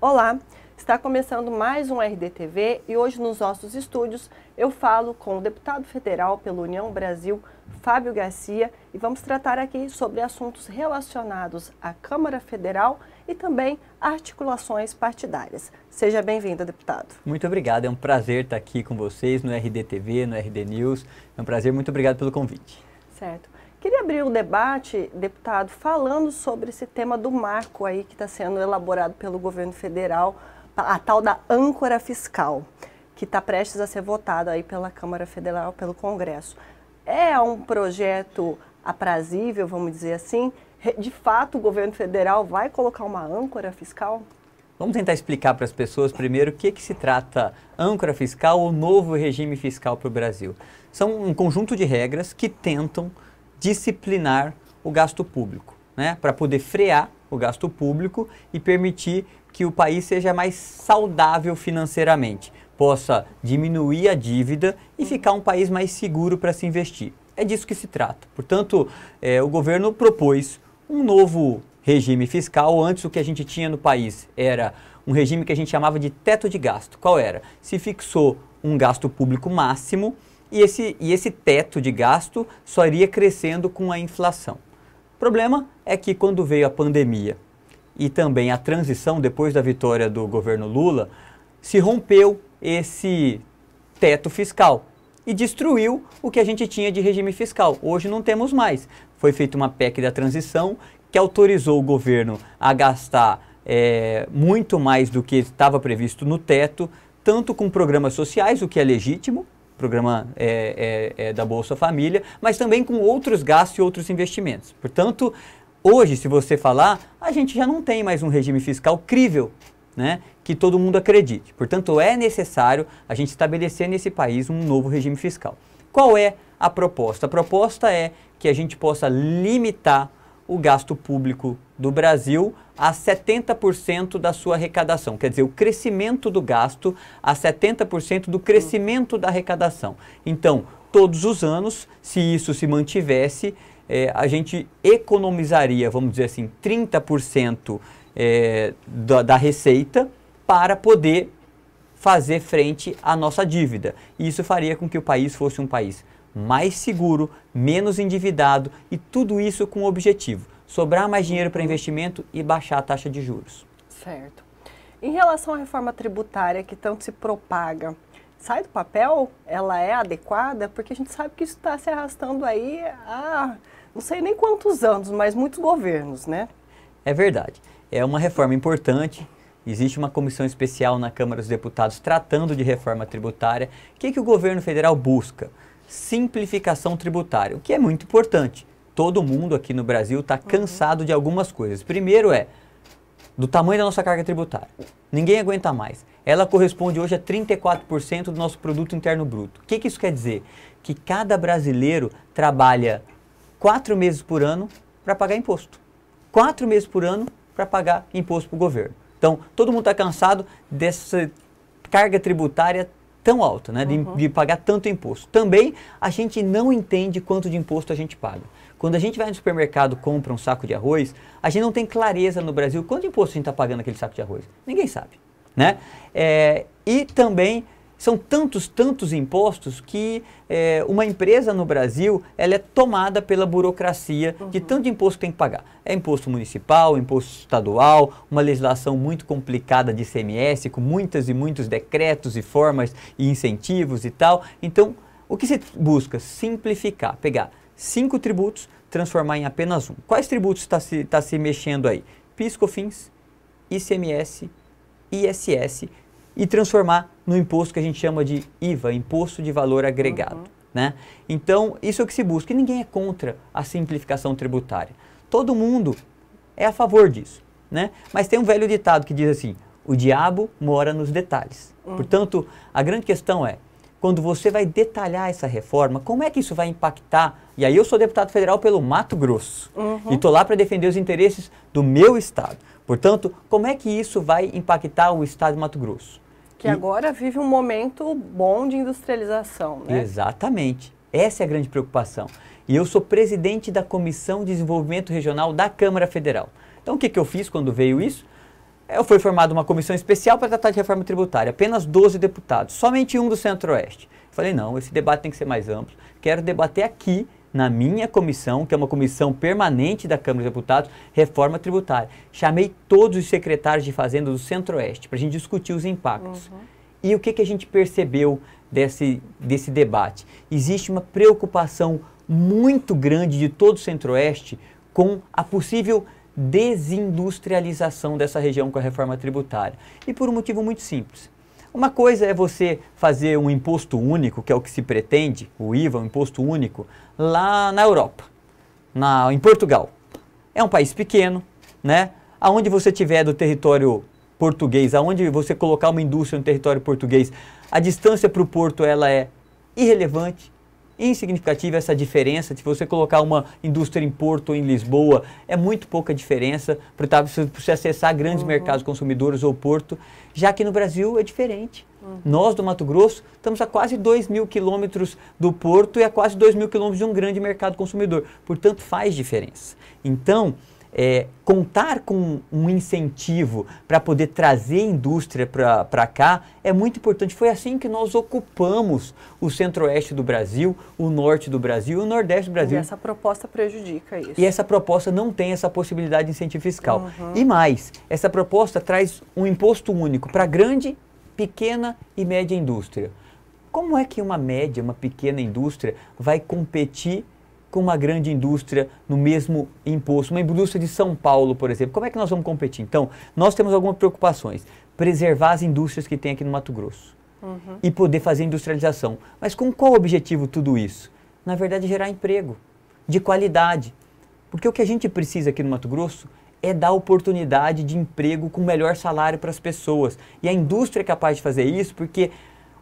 Olá, está começando mais um RDTV e hoje nos nossos estúdios eu falo com o deputado federal pela União Brasil, Fábio Garcia, e vamos tratar aqui sobre assuntos relacionados à Câmara Federal e também articulações partidárias. Seja bem-vindo, deputado. Muito obrigado, é um prazer estar aqui com vocês no RDTV, no RD News. É um prazer, muito obrigado pelo convite. Certo. Queria abrir o debate, deputado, falando sobre esse tema do marco aí que está sendo elaborado pelo governo federal, a tal da âncora fiscal, que está prestes a ser votado aí pela Câmara Federal, pelo Congresso. É um projeto aprazível, vamos dizer assim? De fato, o governo federal vai colocar uma âncora fiscal? Vamos tentar explicar para as pessoas primeiro o que se trata âncora fiscal ou novo regime fiscal para o Brasil. São um conjunto de regras que tentam disciplinar o gasto público, né? Para poder frear o gasto público e permitir que o país seja mais saudável financeiramente, possa diminuir a dívida e ficar um país mais seguro para se investir. É disso que se trata. Portanto, o governo propôs um novo regime fiscal. Antes, o que a gente tinha no país era um regime que a gente chamava de teto de gasto. Qual era? Se fixou um gasto público máximo e esse teto de gasto só iria crescendo com a inflação. O problema é que quando veio a pandemia e também a transição depois da vitória do governo Lula, se rompeu esse teto fiscal e destruiu o que a gente tinha de regime fiscal. Hoje não temos mais. Foi feita uma PEC da transição que autorizou o governo a gastar muito mais do que estava previsto no teto, tanto com programas sociais, o que é legítimo, programa da Bolsa Família, mas também com outros gastos e outros investimentos. Portanto, hoje, se você falar, a gente já não tem mais um regime fiscal crível, né, que todo mundo acredite. Portanto, é necessário a gente estabelecer nesse país um novo regime fiscal. Qual é a proposta? A proposta é que a gente possa limitar o gasto público do Brasil a 70% da sua arrecadação. Quer dizer, o crescimento do gasto a 70% do crescimento da arrecadação. Então, todos os anos, se isso se mantivesse, a gente economizaria, vamos dizer assim, 30% da receita para poder fazer frente à nossa dívida. E isso faria com que o país fosse um país mais seguro, menos endividado e tudo isso com o objetivo: sobrar mais dinheiro para investimento e baixar a taxa de juros. Certo. Em relação à reforma tributária que tanto se propaga, sai do papel? Ela é adequada? Porque a gente sabe que isso está se arrastando aí há não sei nem quantos anos, mas muitos governos, né? É verdade. É uma reforma importante. Existe uma comissão especial na Câmara dos Deputados tratando de reforma tributária. O que o governo federal busca? Simplificação tributária, o que é muito importante. Todo mundo aqui no Brasil está cansado de algumas coisas. Primeiro do tamanho da nossa carga tributária. Ninguém aguenta mais. Ela corresponde hoje a 34% do nosso produto interno bruto. O que isso quer dizer? Que cada brasileiro trabalha 4 meses por ano para pagar imposto. 4 meses por ano para pagar imposto para o governo. Então, todo mundo está cansado dessa carga tributária tão alta, né, de pagar tanto imposto. Também a gente não entende quanto de imposto a gente paga. Quando a gente vai no supermercado e compra um saco de arroz, a gente não tem clareza no Brasil quanto imposto a gente está pagando naquele saco de arroz. Ninguém sabe, né? E também são tantos impostos que uma empresa no Brasil ela é tomada pela burocracia de tanto imposto que tem que pagar. É imposto municipal, imposto estadual, uma legislação muito complicada de ICMS, com muitas e muitos decretos e formas e incentivos e tal. Então, o que se busca? Simplificar, pegar 5 tributos, transformar em apenas um. Quais tributos está se mexendo aí? PIS, COFINS, ICMS, ISS, e transformar no imposto que a gente chama de IVA, Imposto de Valor Agregado. Né? Então, isso é o que se busca. E ninguém é contra a simplificação tributária. Todo mundo é a favor disso. Né? Mas tem um velho ditado que diz assim: o diabo mora nos detalhes. Portanto, a grande questão é, quando você vai detalhar essa reforma, como é que isso vai impactar? E aí eu sou deputado federal pelo Mato Grosso. E estou lá para defender os interesses do meu estado. Portanto, como é que isso vai impactar o estado de Mato Grosso? Que agora vive um momento bom de industrialização, né? Exatamente. Essa é a grande preocupação. E eu sou presidente da Comissão de Desenvolvimento Regional da Câmara Federal. Então, o que eu fiz quando veio isso? foi formada uma comissão especial para tratar de reforma tributária, apenas 12 deputados, somente um do Centro-Oeste. Falei, não, esse debate tem que ser mais amplo, quero debater aqui, na minha comissão, que é uma comissão permanente da Câmara dos Deputados, reforma tributária. Chamei todos os secretários de Fazenda do Centro-Oeste para a gente discutir os impactos. E o que a gente percebeu desse debate? Existe uma preocupação muito grande de todo o Centro-Oeste com a possível desindustrialização dessa região com a reforma tributária. E por um motivo muito simples. Uma coisa é você fazer um imposto único, que é o que se pretende, o IVA, um imposto único, lá na Europa, em Portugal. É um país pequeno, né? Aonde você tiver do território português, aonde você colocar uma indústria no território português, a distância para o porto ela é irrelevante, insignificativa essa diferença. Se você colocar uma indústria em Porto ou em Lisboa, é muito pouca diferença para você acessar grandes mercados consumidores ou Porto, já que no Brasil é diferente. Nós do Mato Grosso estamos a quase 2.000 quilômetros do Porto e a quase 2.000 quilômetros de um grande mercado consumidor, portanto faz diferença. Então, contar com um incentivo para poder trazer indústria para cá é muito importante. Foi assim que nós ocupamos o Centro-Oeste do Brasil, o Norte do Brasil e o Nordeste do Brasil. E essa proposta prejudica isso. E essa proposta não tem essa possibilidade de incentivo fiscal. E mais, essa proposta traz um imposto único para grande, pequena e média indústria. Como é que uma média, uma pequena indústria vai competir com uma grande indústria no mesmo imposto? Uma indústria de São Paulo, por exemplo, como é que nós vamos competir? Então, nós temos algumas preocupações. Preservar as indústrias que tem aqui no Mato Grosso e poder fazer industrialização. Mas com qual objetivo tudo isso? Na verdade, gerar emprego de qualidade. Porque o que a gente precisa aqui no Mato Grosso é dar oportunidade de emprego com melhor salário para as pessoas. E a indústria é capaz de fazer isso porque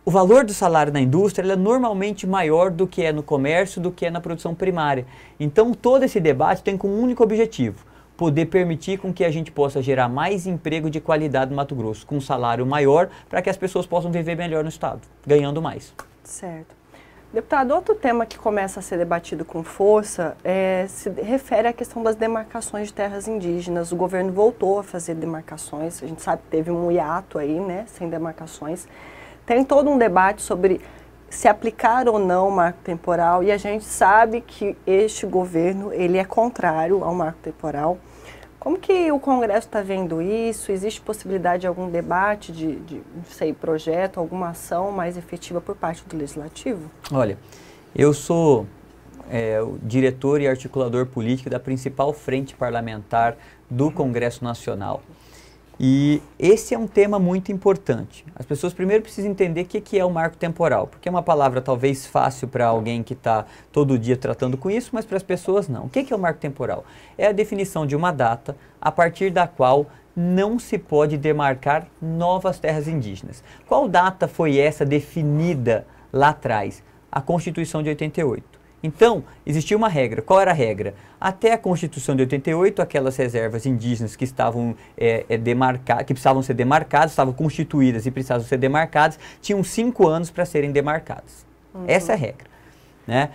o valor do salário na indústria é normalmente maior do que é no comércio, do que é na produção primária. Então, todo esse debate tem como único objetivo poder permitir com que a gente possa gerar mais emprego de qualidade no Mato Grosso, com um salário maior, para que as pessoas possam viver melhor no estado, ganhando mais. Certo. Deputado, outro tema que começa a ser debatido com força se refere à questão das demarcações de terras indígenas. O governo voltou a fazer demarcações, a gente sabe que teve um hiato aí, né, sem demarcações. Tem todo um debate sobre se aplicar ou não o marco temporal, e a gente sabe que este governo ele é contrário ao marco temporal. Como que o Congresso está vendo isso? Existe possibilidade de algum debate, não sei, projeto, alguma ação mais efetiva por parte do Legislativo? Olha, eu sou o diretor e articulador político da principal frente parlamentar do Congresso Nacional. E esse é um tema muito importante. As pessoas primeiro precisam entender o que é o marco temporal, porque é uma palavra talvez fácil para alguém que está todo dia tratando com isso, mas para as pessoas não. O que é o marco temporal? É a definição de uma data a partir da qual não se pode demarcar novas terras indígenas. Qual data foi essa definida lá atrás? A Constituição de 88. Então, existia uma regra. Qual era a regra? Até a Constituição de 88, aquelas reservas indígenas que estavam que precisavam ser demarcadas, estavam constituídas e precisavam ser demarcadas, tinham 5 anos para serem demarcadas. Essa é a regra, né?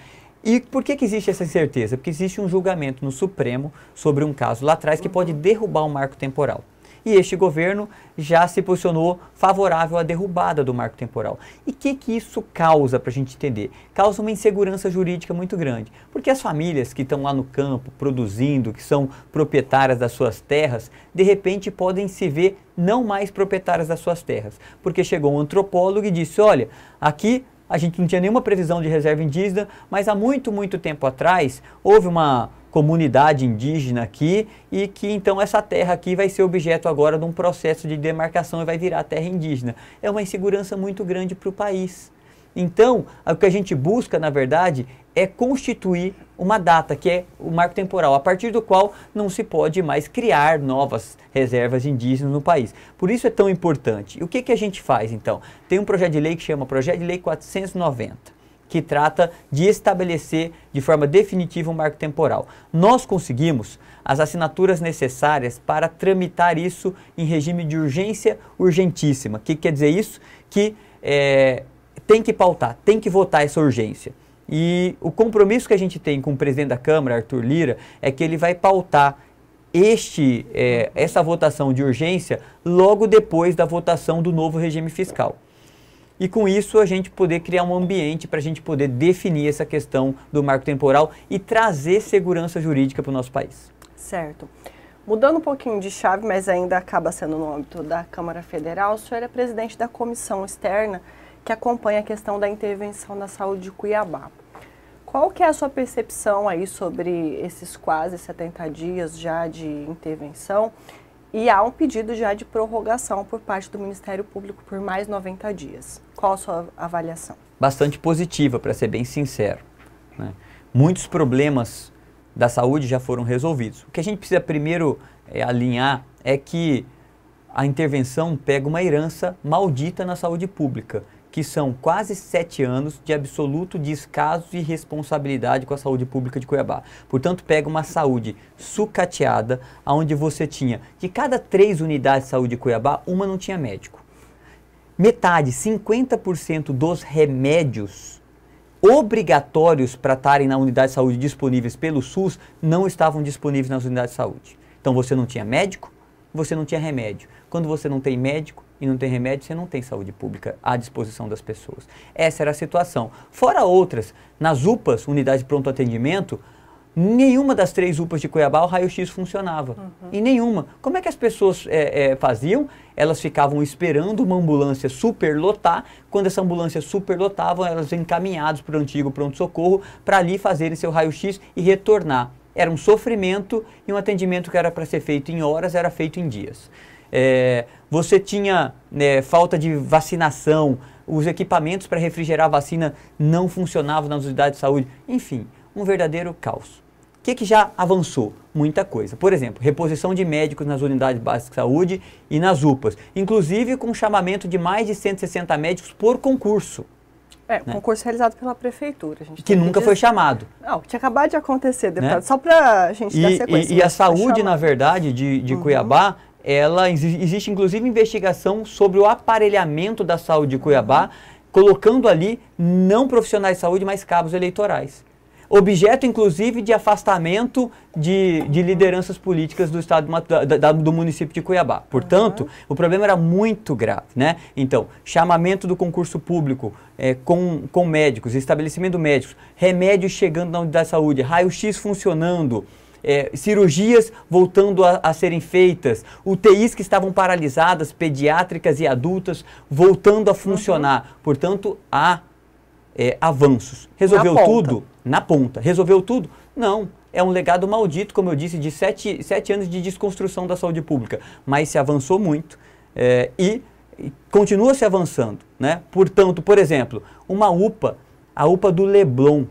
E por que existe essa incerteza? Porque existe um julgamento no Supremo sobre um caso lá atrás que pode derrubar o marco temporal. E este governo já se posicionou favorável à derrubada do marco temporal. E o que isso causa para a gente entender? Causa uma insegurança jurídica muito grande. Porque as famílias que estão lá no campo produzindo, que são proprietárias das suas terras, de repente podem se ver não mais proprietárias das suas terras. Porque chegou um antropólogo e disse, olha, aqui a gente não tinha nenhuma previsão de reserva indígena, mas há muito, muito tempo atrás houve uma comunidade indígena aqui e que então essa terra aqui vai ser objeto agora de um processo de demarcação e vai virar terra indígena. É uma insegurança muito grande para o país. Então, o que a gente busca, na verdade, é constituir uma data, que é o marco temporal, a partir do qual não se pode mais criar novas reservas indígenas no país. Por isso é tão importante. E o que a gente faz, então? Tem um projeto de lei que chama Projeto de Lei 490. Que trata de estabelecer de forma definitiva um marco temporal. Nós conseguimos as assinaturas necessárias para tramitar isso em regime de urgência urgentíssima. O que quer dizer isso? Que tem que pautar, tem que votar essa urgência. E o compromisso que a gente tem com o presidente da Câmara, Arthur Lira, é que ele vai pautar essa votação de urgência logo depois da votação do novo regime fiscal. E com isso a gente poder criar um ambiente para a gente poder definir essa questão do marco temporal e trazer segurança jurídica para o nosso país. Certo. Mudando um pouquinho de chave, mas ainda acaba sendo no âmbito da Câmara Federal, o senhor é presidente da comissão externa que acompanha a questão da intervenção na saúde de Cuiabá. Qual que é a sua percepção aí sobre esses quase 70 dias já de intervenção? E há um pedido já de prorrogação por parte do Ministério Público por mais 90 dias. Qual a sua avaliação? Bastante positiva, para ser bem sincero, né? Muitos problemas da saúde já foram resolvidos. O que a gente precisa primeiro alinhar é que a intervenção pega uma herança maldita na saúde pública, que são quase 7 anos de absoluto descaso e irresponsabilidade com a saúde pública de Cuiabá. Portanto, pega uma saúde sucateada, onde você tinha, de cada 3 unidades de saúde de Cuiabá, uma não tinha médico. Metade, 50% dos remédios obrigatórios para estarem na unidade de saúde disponíveis pelo SUS não estavam disponíveis nas unidades de saúde. Então você não tinha médico, você não tinha remédio. Quando você não tem médico e não tem remédio, você não tem saúde pública à disposição das pessoas. Essa era a situação. Fora outras, nas UPAs, unidades de pronto atendimento, nenhuma das 3 UPAs de Cuiabá o raio-x funcionava. E nenhuma. Como é que as pessoas faziam? Elas ficavam esperando uma ambulância superlotar. Quando essa ambulância superlotava, elas encaminhadas para o antigo pronto-socorro para ali fazerem seu raio-x e retornar. Era um sofrimento e um atendimento que era para ser feito em horas, era feito em dias. Você tinha falta de vacinação, os equipamentos para refrigerar a vacina não funcionavam nas unidades de saúde. Enfim, um verdadeiro caos. O que já avançou? Muita coisa. Por exemplo, reposição de médicos nas unidades básicas de saúde e nas UPAs. Inclusive com chamamento de mais de 160 médicos por concurso. Né? Concurso realizado pela prefeitura. A gente que nunca foi chamado. Não, tinha acabado de acontecer, deputado. Né? Só para a gente dar sequência. E a saúde, na verdade, de Cuiabá, existe inclusive investigação sobre o aparelhamento da saúde de Cuiabá, colocando ali não profissionais de saúde, mas cabos eleitorais. Objeto, inclusive, de afastamento de lideranças políticas do estado do município de Cuiabá. Portanto, o problema era muito grave, né? Então, chamamento do concurso público com médicos, estabelecimento médicos, remédios chegando na unidade de saúde, raio-x funcionando, cirurgias voltando a serem feitas, UTIs que estavam paralisadas, pediátricas e adultas, voltando a funcionar. Portanto, há avanços. Resolveu tudo? Na ponta. Resolveu tudo? Não. É um legado maldito, como eu disse, de 7 anos de desconstrução da saúde pública. Mas se avançou muito e continua se avançando, né? Portanto, por exemplo, uma UPA, a UPA do Leblon.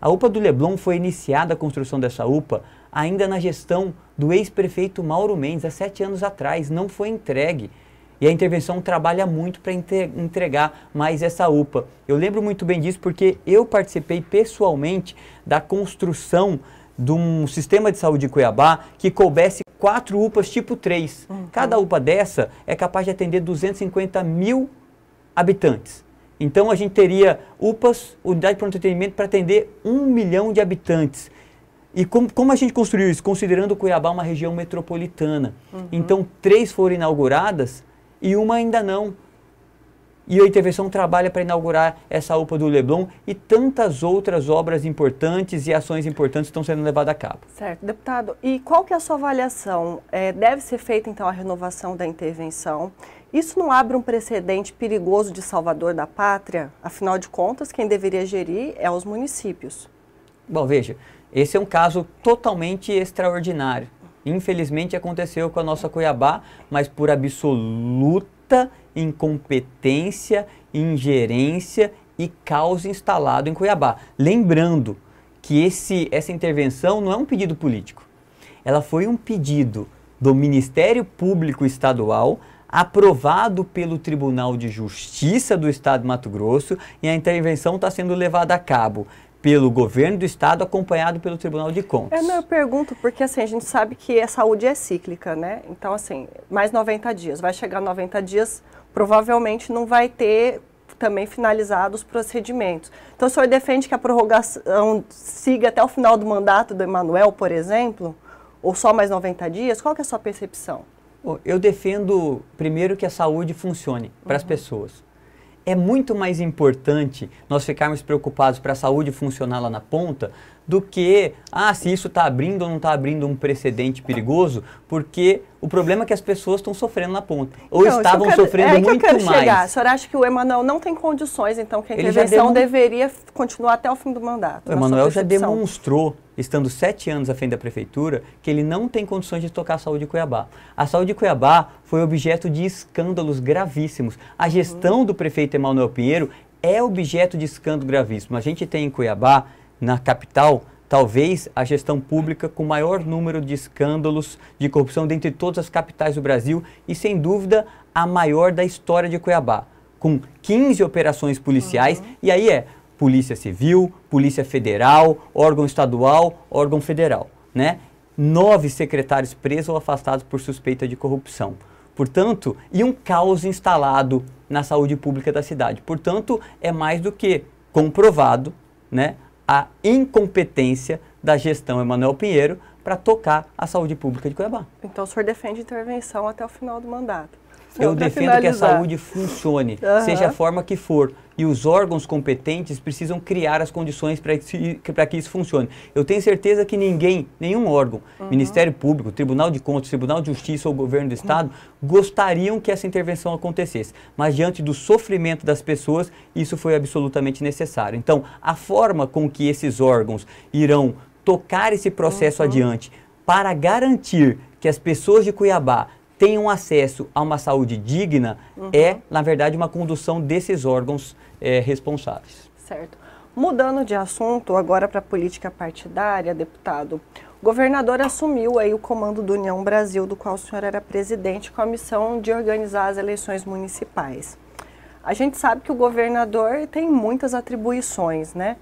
A UPA do Leblon foi iniciada a construção dessa UPA ainda na gestão do ex-prefeito Mauro Mendes, há 7 anos atrás. Não foi entregue. E a intervenção trabalha muito para entregar mais essa UPA. Eu lembro muito bem disso porque eu participei pessoalmente da construção de um sistema de saúde em Cuiabá que coubesse 4 UPAs tipo 3. Cada UPA dessa é capaz de atender 250 mil habitantes. Então a gente teria UPAs, unidade de pronto atendimento, para atender 1 milhão de habitantes. E como a gente construiu isso? Considerando Cuiabá uma região metropolitana. Então 3 foram inauguradas e uma ainda não. E a intervenção trabalha para inaugurar essa UPA do Leblon e tantas outras obras importantes e ações importantes estão sendo levadas a cabo. Certo. Deputado, e qual que é a sua avaliação? Deve ser feita, então, a renovação da intervenção? Isso não abre um precedente perigoso de salvador da pátria? Afinal de contas, quem deveria gerir é os municípios. Bom, veja, esse é um caso totalmente extraordinário. Infelizmente aconteceu com a nossa Cuiabá, mas por absoluta incompetência, ingerência e caos instalado em Cuiabá. Lembrando que essa intervenção não é um pedido político. Ela foi um pedido do Ministério Público Estadual, aprovado pelo Tribunal de Justiça do Estado de Mato Grosso, e a intervenção está sendo levada a cabo pelo governo do estado, acompanhado pelo Tribunal de Contas. Eu pergunto porque assim, a gente sabe que a saúde é cíclica, né? Então assim, mais 90 dias, vai chegar 90 dias, provavelmente não vai ter também finalizados os procedimentos. Então o senhor defende que a prorrogação siga até o final do mandato do Emanuel, por exemplo? Ou só mais 90 dias? Qual que é a sua percepção? Eu defendo, primeiro, que a saúde funcione para as pessoas. É muito mais importante nós ficarmos preocupados para a saúde funcionar lá na ponta do que, se isso está abrindo ou não está abrindo um precedente perigoso, porque o problema é que as pessoas estão sofrendo na ponta, ou então, estavam sofrendo muito mais. Chegar. A senhora acha que o Emanuel não tem condições, então que a intervenção deveria continuar até o fim do mandato? O Emanuel já demonstrou, estando 7 anos à frente da prefeitura, que ele não tem condições de tocar a saúde de Cuiabá. A saúde de Cuiabá foi objeto de escândalos gravíssimos. A gestão do prefeito Emanuel Pinheiro é objeto de escândalo gravíssimo. A gente tem em Cuiabá, na capital, talvez a gestão pública com maior número de escândalos de corrupção dentre todas as capitais do Brasil e, sem dúvida, a maior da história de Cuiabá, com 15 operações policiais, e aí Polícia Civil, Polícia Federal, órgão estadual, órgão federal, né? 9 secretários presos ou afastados por suspeita de corrupção. Portanto, e um caos instalado na saúde pública da cidade. Portanto, é mais do que comprovado, né, a incompetência da gestão Emanuel Pinheiro para tocar a saúde pública de Cuiabá. Então o senhor defende intervenção até o final do mandato? Eu defendo que a saúde funcione, seja a forma que for. E os órgãos competentes precisam criar as condições para que isso funcione. Eu tenho certeza que nenhum órgão, Ministério Público, Tribunal de Contas, Tribunal de Justiça ou Governo do Estado, gostariam que essa intervenção acontecesse. Mas diante do sofrimento das pessoas, isso foi absolutamente necessário. Então, a forma com que esses órgãos irão tocar esse processo adiante para garantir que as pessoas de Cuiabá tenham acesso a uma saúde digna é, na verdade, uma condução desses órgãos responsáveis. Certo. Mudando de assunto, agora para a política partidária, deputado, o governador assumiu aí o comando do União Brasil, do qual o senhor era presidente, com a missão de organizar as eleições municipais. A gente sabe que o governador tem muitas atribuições, né?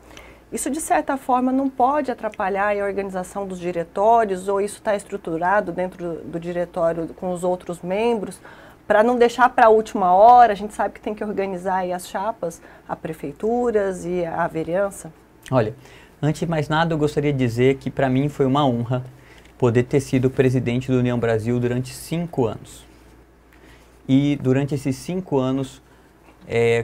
Isso, de certa forma, não pode atrapalhar a organização dos diretórios, ou isso está estruturado dentro do diretório com os outros membros, para não deixar para a última hora? A gente sabe que tem que organizar aí as chapas, a prefeituras e a vereança. Olha, antes de mais nada, eu gostaria de dizer que para mim foi uma honra poder ter sido presidente do União Brasil durante 5 anos. E durante esses 5 anos,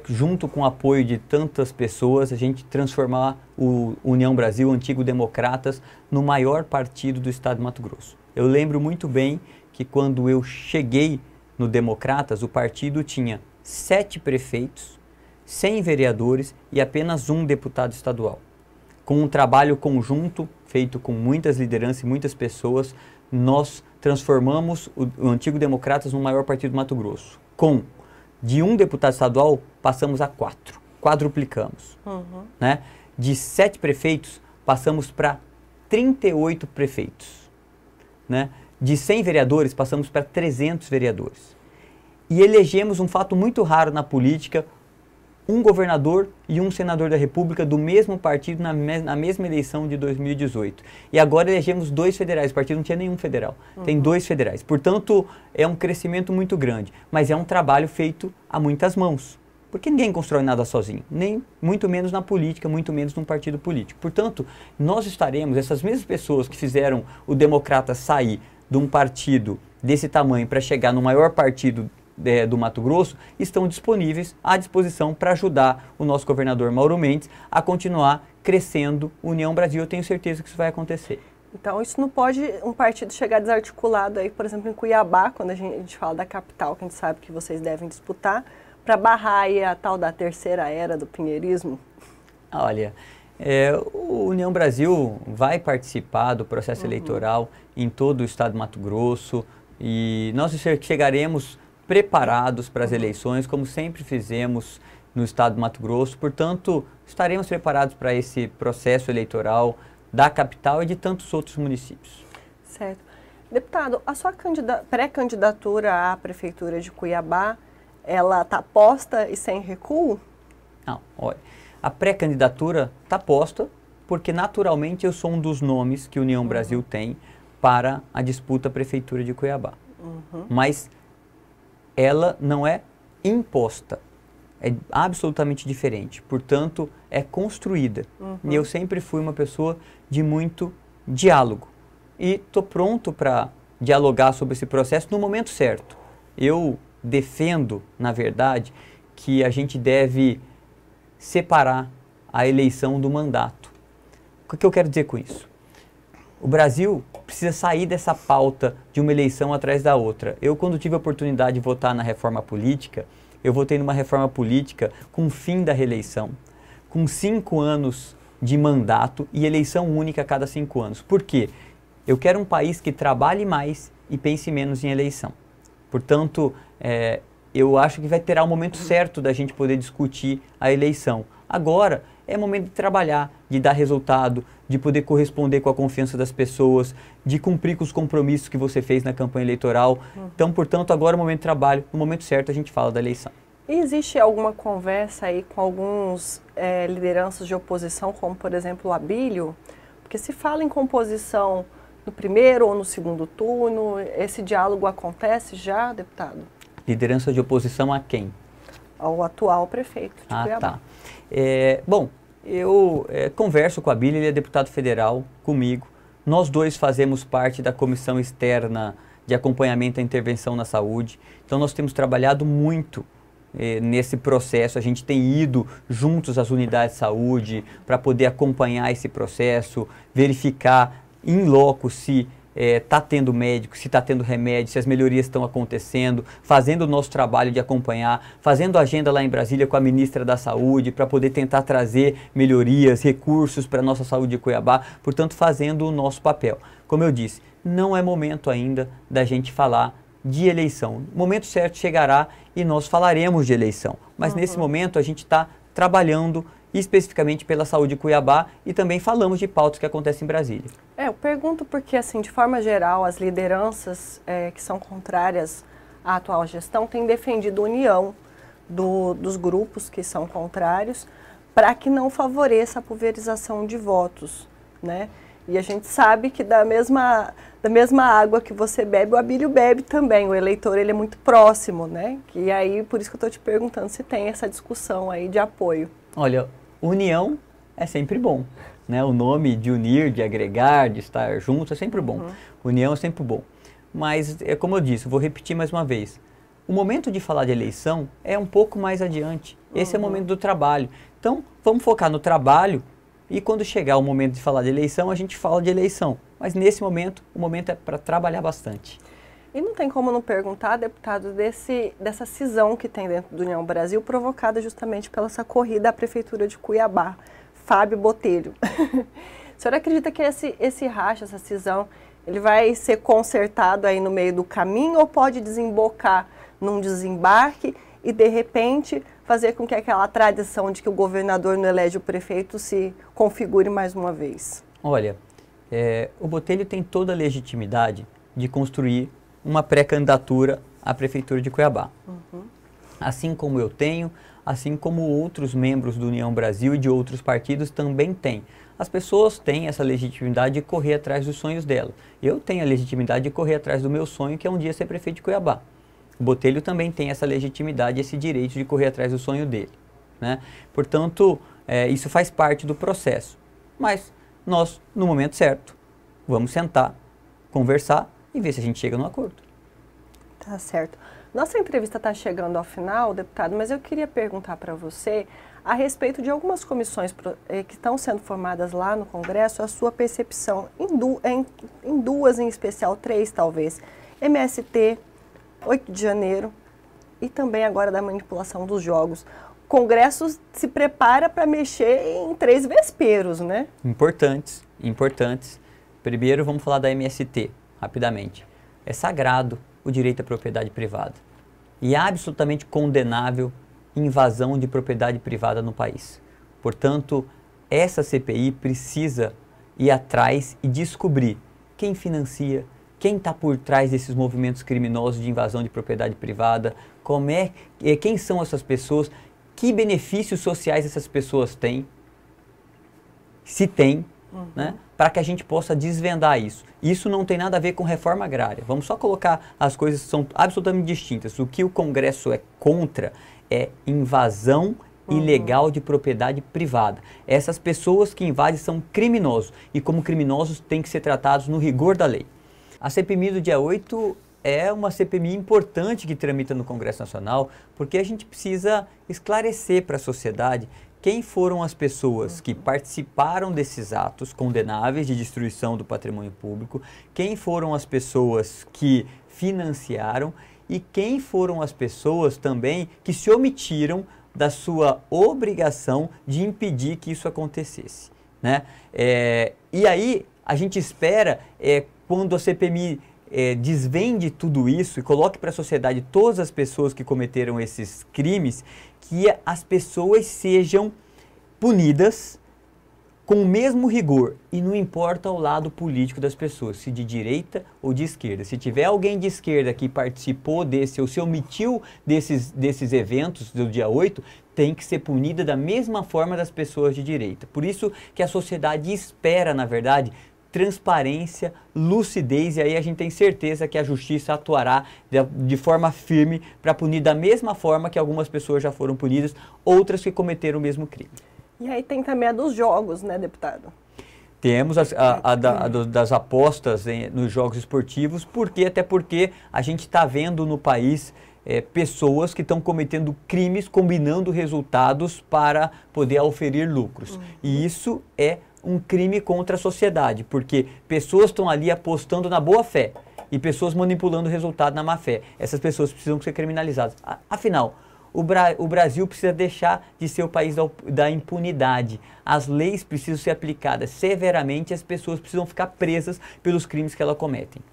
junto com o apoio de tantas pessoas, a gente transformar o União Brasil, o antigo Democratas, no maior partido do estado de Mato Grosso. Eu lembro muito bem que quando eu cheguei no Democratas, o partido tinha 7 prefeitos, 100 vereadores e apenas 1 deputado estadual. Com um trabalho conjunto, feito com muitas lideranças e muitas pessoas, nós transformamos o antigo Democratas no maior partido do Mato Grosso. De 1 deputado estadual, passamos a 4. Quadruplicamos. Né? De 7 prefeitos, passamos para 38 prefeitos. Né? De 100 vereadores, passamos para 300 vereadores. E elegemos um fato muito raro na política, um governador e um senador da República do mesmo partido na mesma eleição de 2018. E agora elegemos 2 federais, o partido não tinha nenhum federal, tem 2 federais. Portanto, é um crescimento muito grande, mas é um trabalho feito a muitas mãos. Porque ninguém constrói nada sozinho, nem muito menos na política, muito menos num partido político. Portanto, nós estaremos, essas mesmas pessoas que fizeram o Democrata sair de um partido desse tamanho para chegar no maior partido do Mato Grosso, estão disponíveis à disposição para ajudar o nosso governador Mauro Mendes a continuar crescendo União Brasil. Eu tenho certeza que isso vai acontecer. Então, isso não pode um partido chegar desarticulado aí, por exemplo, em Cuiabá, quando a gente fala da capital, que a gente sabe que vocês devem disputar, para barrar aí a tal da terceira era do pinheirismo? Olha, o União Brasil vai participar do processo eleitoral em todo o estado de Mato Grosso e nós chegaremos preparados para as eleições, como sempre fizemos no estado de Mato Grosso. Portanto, estaremos preparados para esse processo eleitoral da capital e de tantos outros municípios. Certo. Deputado, a sua pré-candidatura à Prefeitura de Cuiabá, ela está posta e sem recuo? Não, olha, a pré-candidatura está posta porque naturalmente eu sou um dos nomes que a União Brasil tem para a disputa à Prefeitura de Cuiabá. Mas ela não é imposta, é absolutamente diferente, portanto é construída. E eu sempre fui uma pessoa de muito diálogo. e estou pronto para dialogar sobre esse processo no momento certo. Eu defendo, na verdade, que a gente deve separar a eleição do mandato. O que eu quero dizer com isso? O Brasil precisa sair dessa pauta de uma eleição atrás da outra. Eu, quando tive a oportunidade de votar na reforma política, eu votei numa reforma política com o fim da reeleição, com 5 anos de mandato e eleição única a cada 5 anos. Por quê? Eu quero um país que trabalhe mais e pense menos em eleição. Portanto, eu acho que terá o momento certo da gente poder discutir a eleição. Agora é momento de trabalhar, de dar resultado, de poder corresponder com a confiança das pessoas, de cumprir com os compromissos que você fez na campanha eleitoral. Então, portanto, agora é o momento de trabalho, no momento certo a gente fala da eleição. E existe alguma conversa aí com alguns lideranças de oposição, como por exemplo o Abílio? Porque se fala em composição no primeiro ou no segundo turno, esse diálogo acontece já, deputado? Liderança de oposição a quem? Ao atual prefeito de Cuiabá. Tá. Bom, eu converso com o Abílio, ele é deputado federal comigo. Nós dois fazemos parte da comissão externa de acompanhamento à intervenção na saúde. Então nós temos trabalhado muito nesse processo. A gente tem ido juntos às unidades de saúde para poder acompanhar esse processo, verificar in loco se está tendo médico, se está tendo remédio, se as melhorias estão acontecendo, fazendo o nosso trabalho de acompanhar, fazendo agenda lá em Brasília com a ministra da Saúde para poder tentar trazer melhorias, recursos para a nossa saúde de Cuiabá, portanto fazendo o nosso papel. Como eu disse, não é momento ainda da gente falar de eleição. O momento certo chegará e nós falaremos de eleição, mas nesse momento a gente está trabalhando especificamente pela saúde de Cuiabá e também falamos de pautas que acontecem em Brasília. Eu pergunto porque, assim, de forma geral, as lideranças que são contrárias à atual gestão têm defendido a união dos grupos que são contrários para que não favoreça a pulverização de votos, né? E a gente sabe que da mesma água que você bebe, o Abílio bebe também. O eleitor, ele é muito próximo, né? E aí, por isso que eu estou te perguntando se tem essa discussão aí de apoio. Olha, união é sempre bom, né? O nome de unir, de agregar, de estar junto é sempre bom. União é sempre bom. Mas, como eu disse, vou repetir mais uma vez. O momento de falar de eleição é um pouco mais adiante. Esse é o momento do trabalho. Então, vamos focar no trabalho e quando chegar o momento de falar de eleição, a gente fala de eleição. Mas nesse momento, o momento é para trabalhar bastante. E não tem como não perguntar, deputado, dessa cisão que tem dentro do União Brasil, provocada justamente pela essa corrida à Prefeitura de Cuiabá, Fábio Botelho. O senhor acredita que esse racha, essa cisão, ele vai ser consertado aí no meio do caminho ou pode desembocar num desembarque e, de repente, fazer com que aquela tradição de que o governador não elege o prefeito se configure mais uma vez? Olha, o Botelho tem toda a legitimidade de construir uma pré-candidatura à Prefeitura de Cuiabá. Assim como eu tenho, assim como outros membros do União Brasil e de outros partidos também têm. As pessoas têm essa legitimidade de correr atrás dos sonhos dela. Eu tenho a legitimidade de correr atrás do meu sonho, que é um dia ser prefeito de Cuiabá. O Botelho também tem essa legitimidade, esse direito de correr atrás do sonho dele, né? Portanto, isso faz parte do processo. Mas nós, no momento certo, vamos sentar, conversar e ver se a gente chega num acordo. Tá certo. Nossa entrevista está chegando ao final, deputado, mas eu queria perguntar para você a respeito de algumas comissões que estão sendo formadas lá no Congresso, a sua percepção, em duas em especial, 3 talvez, MST, 8 de janeiro e também agora da manipulação dos jogos. O Congresso se prepara para mexer em 3 vesperos, né? Importantes, importantes. Primeiro vamos falar da MST, rapidamente. É sagrado o direito à propriedade privada e é absolutamente condenável invasão de propriedade privada no país. Portanto, essa CPI precisa ir atrás e descobrir quem financia, quem está por trás desses movimentos criminosos de invasão de propriedade privada, quem são essas pessoas, que benefícios sociais essas pessoas têm, se tem, né, para que a gente possa desvendar isso. Isso não tem nada a ver com reforma agrária. Vamos só colocar as coisas que são absolutamente distintas. O que o Congresso é contra é invasão ilegal de propriedade privada. Essas pessoas que invadem são criminosos e como criminosos têm que ser tratados no rigor da lei. A CPMI do dia 8 é uma CPMI importante que tramita no Congresso Nacional, porque a gente precisa esclarecer para a sociedade quem foram as pessoas que participaram desses atos condenáveis de destruição do patrimônio público, quem foram as pessoas que financiaram e quem foram as pessoas também que se omitiram da sua obrigação de impedir que isso acontecesse, né? E aí a gente espera, quando a CPMI desvende tudo isso e coloque para a sociedade todas as pessoas que cometeram esses crimes, que as pessoas sejam punidas com o mesmo rigor, e não importa o lado político das pessoas, se de direita ou de esquerda. Se tiver alguém de esquerda que participou desse ou se omitiu desses eventos do dia 8, tem que ser punida da mesma forma das pessoas de direita. Por isso que a sociedade espera, na verdade, transparência, lucidez, e aí a gente tem certeza que a justiça atuará de forma firme para punir da mesma forma que algumas pessoas já foram punidas, outras que cometeram o mesmo crime. E aí tem também a dos jogos, né, deputado? Temos das apostas nos jogos esportivos, até porque a gente está vendo no país pessoas que estão cometendo crimes, combinando resultados para poder auferir lucros. E isso é um crime contra a sociedade, porque pessoas estão ali apostando na boa fé e pessoas manipulando o resultado na má fé. Essas pessoas precisam ser criminalizadas. Afinal, o Brasil precisa deixar de ser o país da impunidade. As leis precisam ser aplicadas severamente e as pessoas precisam ficar presas pelos crimes que elas cometem.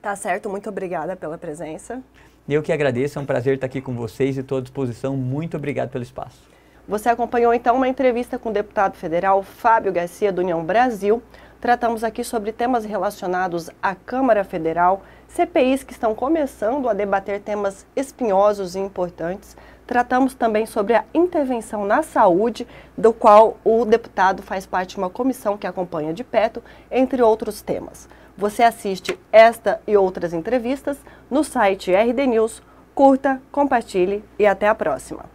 Tá certo, muito obrigada pela presença. Eu que agradeço, é um prazer estar aqui com vocês e estou à disposição. Muito obrigado pelo espaço. Você acompanhou então uma entrevista com o deputado federal Fábio Garcia do União Brasil. Tratamos aqui sobre temas relacionados à Câmara Federal, CPIs que estão começando a debater temas espinhosos e importantes. Tratamos também sobre a intervenção na saúde, do qual o deputado faz parte de uma comissão que acompanha de perto, entre outros temas. Você assiste esta e outras entrevistas no site RD News. Curta, compartilhe e até a próxima.